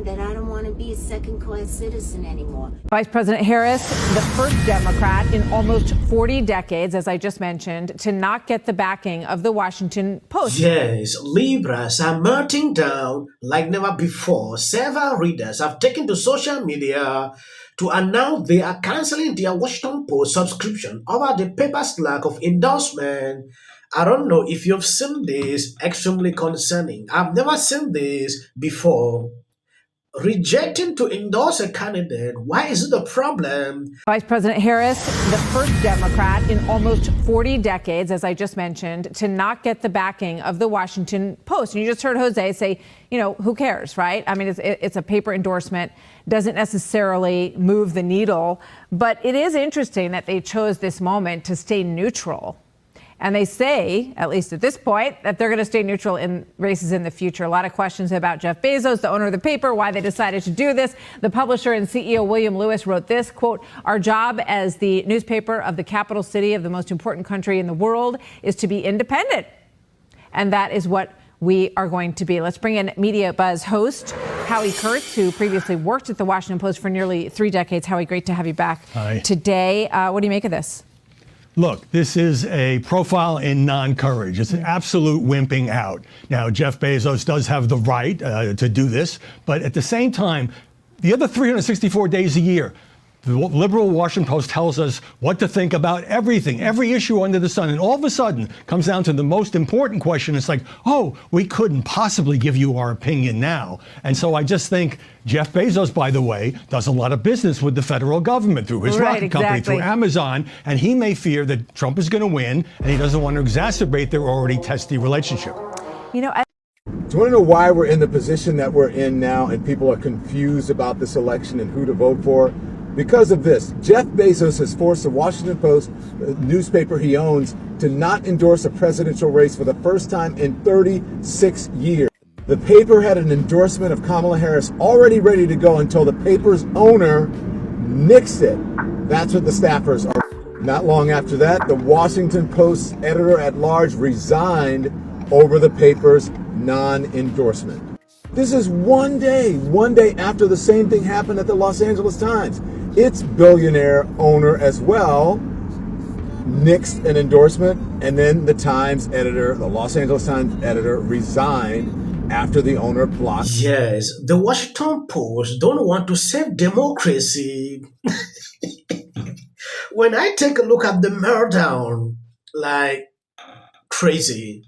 mind that I don't want to be a second-class citizen anymore. Vice President Harris, the first Democrat in almost 40 decades, as I just mentioned, to not get the backing of the Washington Post. Yes, Libras are melting down like never before. Several readers have taken to social media to announce they are canceling their Washington Post subscription over the paper's lack of endorsement. I don't know if you've seen this, extremely concerning. I've never seen this before. Rejecting to endorse a candidate, why is it a problem? Vice President Harris, the first Democrat in almost 40 decades, as I just mentioned, to not get the backing of the Washington Post. And you just heard Jose say, you know, who cares, right? I mean, it's a paper endorsement, doesn't necessarily move the needle. But it is interesting that they chose this moment to stay neutral. And they say, at least at this point, that they're going to stay neutral in races in the future. A lot of questions about Jeff Bezos, the owner of the paper, why they decided to do this. The publisher and CEO William Lewis wrote this, quote, "Our job as the newspaper of the capital city of the most important country in the world is to be independent. And that is what we are going to be." Let's bring in Media Buzz host Howie Kurtz, who previously worked at the Washington Post for nearly 3 decades. Howie, great to have you back today. What do you make of this? Look, this is a profile in non-courage. It's an absolute wimping out. Now, Jeff Bezos does have the right to do this, but at the same time, the other 364 days a year, the liberal Washington Post tells us what to think about everything, every issue under the sun. And all of a sudden comes down to the most important question. It's like, oh, we couldn't possibly give you our opinion now. And so I just think Jeff Bezos, by the way, does a lot of business with the federal government through his rocket company, through Amazon. And he may fear that Trump is going to win, and he doesn't want to exacerbate their already testy relationship. Do you want to know why we're in the position that we're in now and people are confused about this election and who to vote for? Because of this, Jeff Bezos has forced the Washington Post, the newspaper he owns, to not endorse a presidential race for the first time in 36 years. The paper had an endorsement of Kamala Harris already ready to go until the paper's owner nixed it. That's what the staffers are. Not long after that, the Washington Post editor-at-large resigned over the paper's non-endorsement. This is one day after the same thing happened at the Los Angeles Times. Its billionaire owner as well nixed an endorsement, and then the Times editor, the Los Angeles Times editor, resigned after the owner blocked. Yes, the Washington Post don't want to save democracy. When I take a look at the meltdown, like crazy,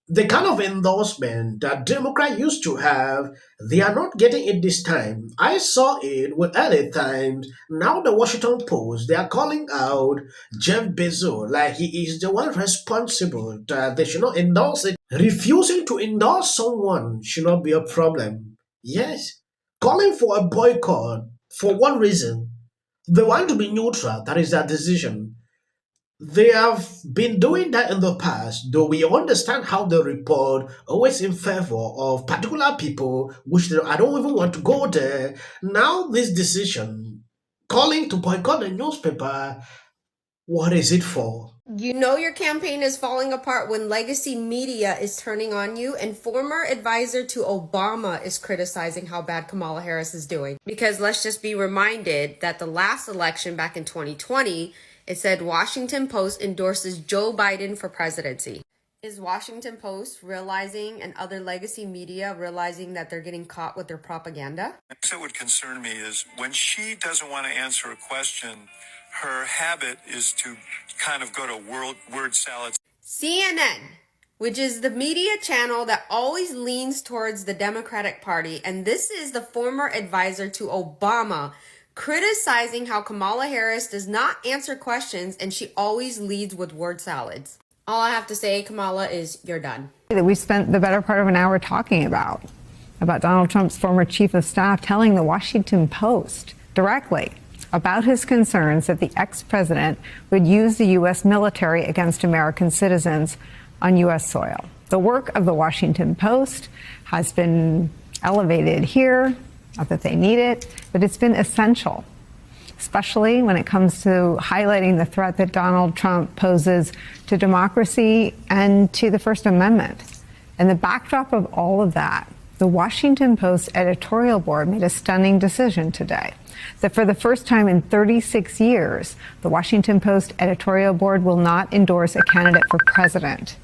the kind of endorsement that Democrats used to have, they are not getting it this time. I saw it with LA Times. Now the Washington Post, they are calling out Jeff Bezos like he is the one responsible, that they should not endorse it. Refusing to endorse someone should not be a problem. Yes, calling for a boycott for one reason. They want to be neutral. That is their decision. They have been doing that in the past, though we understand how they report always in favor of particular people, which I don't even want to go there. Now this decision, calling to boycott the newspaper, what is it for? You know your campaign is falling apart when legacy media is turning on you, and former advisor to Obama is criticizing how bad Kamala Harris is doing. Because let's just be reminded that the last election back in 2020, it said Washington Post endorses Joe Biden for presidency. Is Washington Post realizing, and other legacy media realizing, that they're getting caught with their propaganda? What would concern me is when she doesn't want to answer a question, her habit is to kind of go to word salads. CNN, which is the media channel that always leans towards the Democratic Party, and this is the former advisor to Obama, criticizing how Kamala Harris does not answer questions and she always leads with word salads. All I have to say, Kamala, is you're done. That we spent the better part of an hour talking about Donald Trump's former chief of staff telling the Washington Post directly about his concerns that the ex-president would use the U.S. military against American citizens on U.S. soil. The work of the Washington Post has been elevated here. Not that they need it, but it's been essential, especially when it comes to highlighting the threat that Donald Trump poses to democracy and to the First Amendment. And the backdrop of all of that, the Washington Post editorial board made a stunning decision today that for the first time in 36 years, the Washington Post editorial board will not endorse a candidate for president.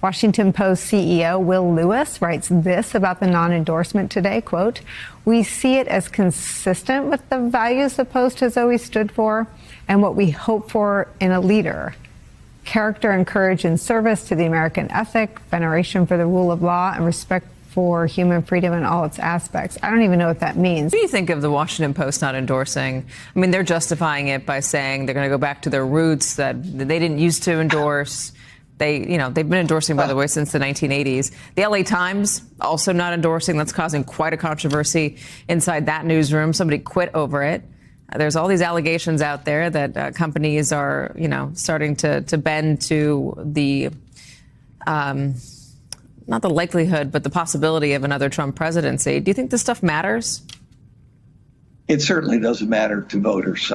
Washington Post CEO Will Lewis writes this about the non-endorsement today, quote, "We see it as consistent with the values the Post has always stood for and what we hope for in a leader. Character and courage in service to the American ethic, veneration for the rule of law, and respect for human freedom in all its aspects." I don't even know what that means. What do you think of the Washington Post not endorsing? I mean, they're justifying it by saying they're going to go back to their roots, that they didn't used to endorse. They've been endorsing, by the way, since the 1980s. The LA Times also not endorsing. That's causing quite a controversy inside that newsroom. Somebody quit over it. There's all these allegations out there that companies are, starting to bend to the, not the likelihood, but the possibility of another Trump presidency. Do you think this stuff matters? It certainly doesn't matter to voters.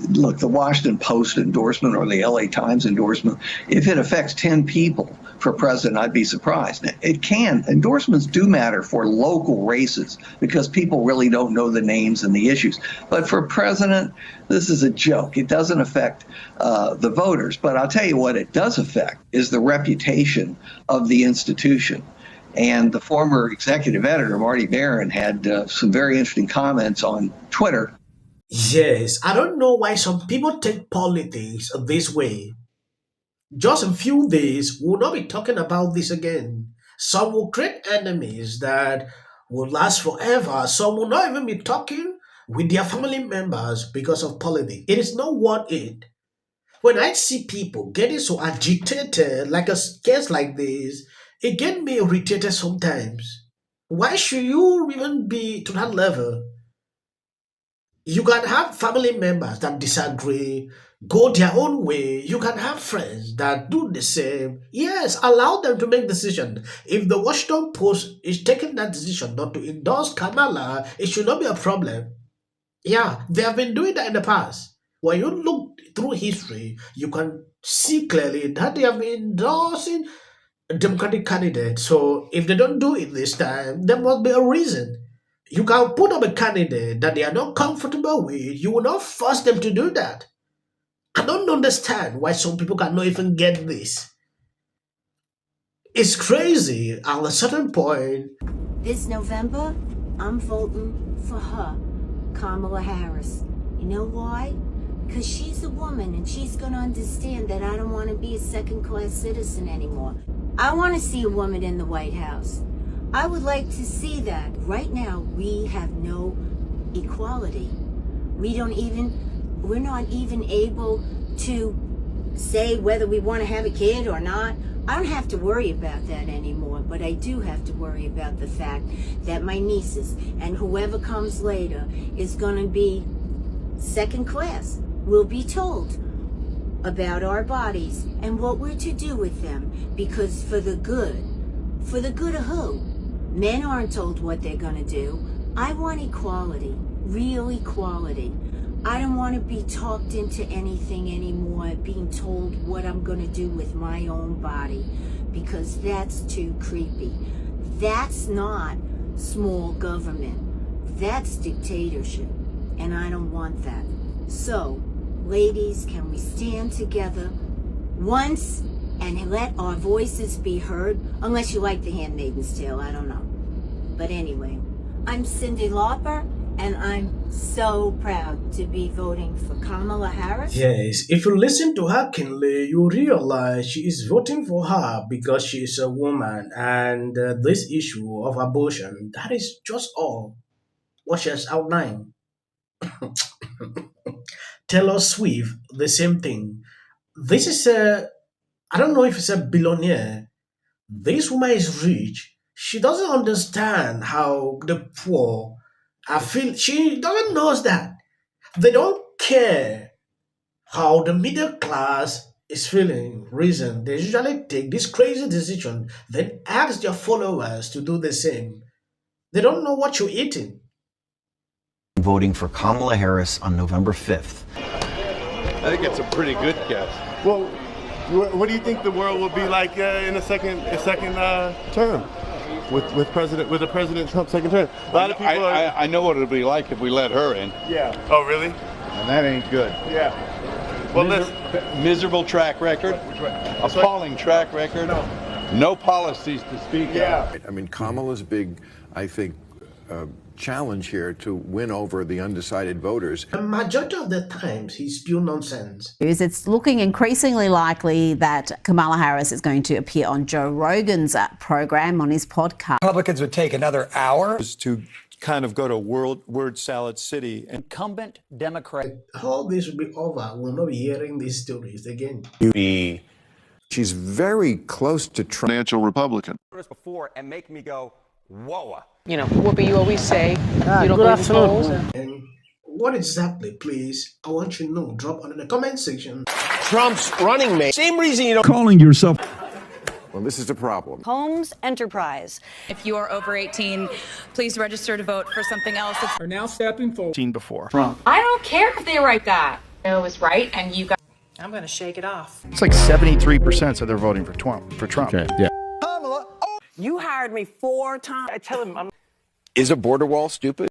Look, the Washington Post endorsement or the LA Times endorsement, if it affects 10 people for president, I'd be surprised. It can. Endorsements do matter for local races because people really don't know the names and the issues. But for president, this is a joke. It doesn't affect the voters. But I'll tell you what it does affect is the reputation of the institution. And the former executive editor, Marty Barron, had some very interesting comments on Twitter. Yes, I don't know why some people take politics this way. Just a few days, we'll not be talking about this again. Some will create enemies that will last forever. Some will not even be talking with their family members because of politics. It is not worth it. When I see people getting so agitated like a case like this, it gets me irritated sometimes. Why should you even be to that level? You can have family members that disagree, go their own way. You can have friends that do the same. Yes, allow them to make decisions. If the Washington Post is taking that decision not to endorse Kamala, it should not be a problem. Yeah, they have been doing that in the past. When you look through history, you can see clearly that they have been endorsing Democratic candidate. So if they don't do it this time, there must be a reason. You can put up a candidate that they are not comfortable with. You will not force them to do that. I don't understand why some people cannot even get this. It's crazy. At a certain point, This November, I'm voting for her, Kamala Harris. You know why? Because she's a woman and she's going to understand that I don't want to be a second-class citizen anymore. I want to see a woman in the White House. I would like to see that. Right now, we have no equality. We're not even able to say whether we want to have a kid or not. I don't have to worry about that anymore, but I do have to worry about the fact that my nieces and whoever comes later is going to be second class. We'll be told about our bodies and what we're to do with them, because for the good of who? Men aren't told what they're going to do. I want equality, real equality. I don't want to be talked into anything anymore, being told what I'm going to do with my own body, because that's too creepy. That's not small government. That's dictatorship, and I don't want that. So, ladies, can we stand together once and let our voices be heard? Unless you like The Handmaid's Tale, I don't know. But anyway, I'm Cyndi Lauper, and I'm so proud to be voting for Kamala Harris. yes, if you listen to her keenly, you realize she is voting for her because she is a woman, and this issue of abortion, that is just all what she has outlined. Taylor Swift, the same thing. This is I don't know if it's a billionaire. This woman is rich. She doesn't understand how the poor are feel. She doesn't know that. They don't care how the middle class is feeling. Reason they usually take this crazy decision, then ask their followers to do the same. They don't know what you're eating. Voting for Kamala Harris on November 5th. I think it's a pretty good guess. Well, what do you think the world will be like in a second term? with the President Trump's second term. A lot of people I know what it'll be like if we let her in. Yeah. Oh, really? And that ain't good. Yeah. Well, Miserable track record. Appalling track record. No policies to speak of. I mean, Kamala's big, I think, challenge here to win over the undecided voters. The majority of the times, he's pure nonsense. It's looking increasingly likely that Kamala Harris is going to appear on Joe Rogan's program on his podcast. Republicans would take another hour to kind of go to word salad city. Incumbent Democrat. All this will be over. We'll not be hearing these stories again. She's very close to Trump. Financial Republican. Before and make me go, whoa. You know, what you always say, you don't believe in polls. And what exactly, please? I want you to know. Drop under the comment section. Trump's running mate. Same reason you don't. Calling yourself. Well, this is a problem. Holmes Enterprise. If you are over 18, please register to vote for something else. Are now stepping forward. Seen before. Trump. I don't care if they write that. No, it was right, and you got. I'm going to shake it off. It's like 73% said they're voting for Trump. Okay, yeah. You hired me 4 times. I tell him I'm. Is a border wall stupid?